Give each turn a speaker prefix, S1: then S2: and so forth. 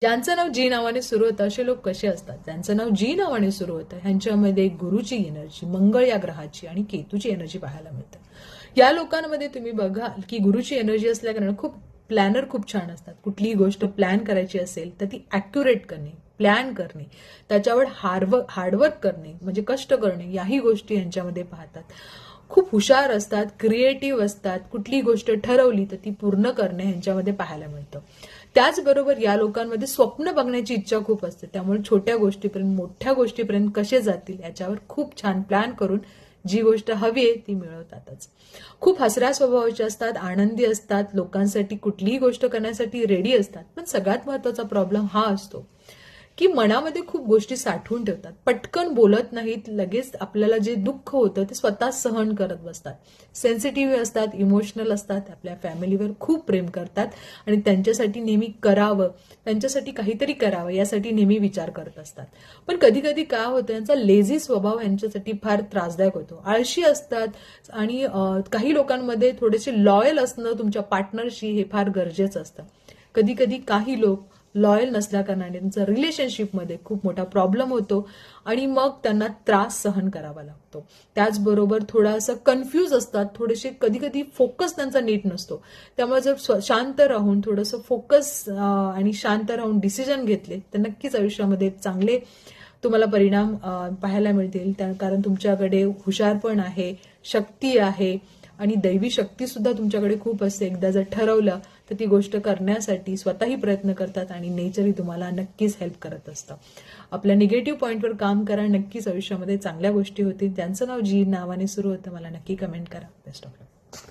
S1: ज्यांचं नाव जी नावाने सुरू होतं असे लोक कसे असतात? ज्यांचं नाव जी नावाने सुरू होतं ह्यांच्यामध्ये गुरुची एनर्जी, मंगळ या ग्रहाची आणि केतूची एनर्जी पाहायला मिळते. या लोकांमध्ये तुम्ही बघाल की गुरुची एनर्जी असल्याकारणे खूप प्लॅनर खूप छान असतात. कुठलीही गोष्ट प्लॅन करायची असेल तर ती ॲक्युरेट करणे, प्लॅन करणे, त्याच्यावर हार्डवर्क करणे म्हणजे कष्ट करणे, याही गोष्टी यांच्यामध्ये पाहतात. खूप हुशार असतात, क्रिएटिव्ह असतात, कुठलीही गोष्ट ठरवली तर ती पूर्ण करणे ह्यांच्यामध्ये पाहायला मिळतं. त्याचबरोबर या लोकांमध्ये स्वप्न बघण्याची इच्छा खूप असते. त्यामुळे छोट्या गोष्टीपर्यंत मोठ्या गोष्टीपर्यंत कसे जातील याच्यावर खूप छान प्लॅन करून जी गोष्ट हवी आहे ती मिळवतातच. खूप हसऱ्या स्वभावाचे असतात, आनंदी असतात, लोकांसाठी कुठलीही गोष्ट करण्यासाठी रेडी असतात. पण सगळ्यात महत्वाचा प्रॉब्लेम हा असतो की मनामध्ये खूप गोष्टी साठवून ठेवतात, पटकन बोलत नाहीत, लगेच आपल्याला जे दुःख होतं ते स्वतः सहन करत बसतात. सेन्सिटिव्ह असतात, इमोशनल असतात, आपल्या फॅमिलीवर खूप प्रेम करतात आणि त्यांच्यासाठी नेहमी करावं, त्यांच्यासाठी काहीतरी करावं यासाठी नेहमी विचार करत असतात. पण कधी कधी काय होतं, यांचा लेझी स्वभाव यांच्यासाठी फार त्रासदायक होतो. आळशी असतात आणि काही लोकांमध्ये थोडेसे लॉयल असणं तुमच्या पार्टनरशी हे फार गरजेचं असतं. कधी कधी काही लोक लॉयल नसल्याकारणाने त्यांचा रिलेशनशिपमध्ये खूप मोठा प्रॉब्लेम होतो आणि मग त्यांना त्रास सहन करावा लागतो. त्याचबरोबर थोडासा कन्फ्यूज असतात, थोडेसे कधी कधी फोकस त्यांचा नीट नसतो. त्यामुळे जर शांत राहून थोडंसं फोकस आणि शांत राहून डिसिजन घेतले तर नक्कीच आयुष्यामध्ये चांगले तुम्हाला परिणाम पाहायला मिळतील. कारण तुमच्याकडे हुशारपण आहे, शक्ती आहे आणि दैवी शक्ती सुद्धा तुमच्याकडे खूप असते. एकदा जर ठरवलं तर ती गोष्ट करण्यासाठी स्वतःही प्रयत्न करतात आणि नेचरही तुम्हाला नक्कीच हेल्प करत असतं. आपल्या निगेटिव्ह पॉईंटवर काम करा, नक्कीच आयुष्यामध्ये चांगल्या गोष्टी होतील. ज्यांचं नाव जी नावाने सुरू होतं मला नक्की कमेंट करा. Best of luck.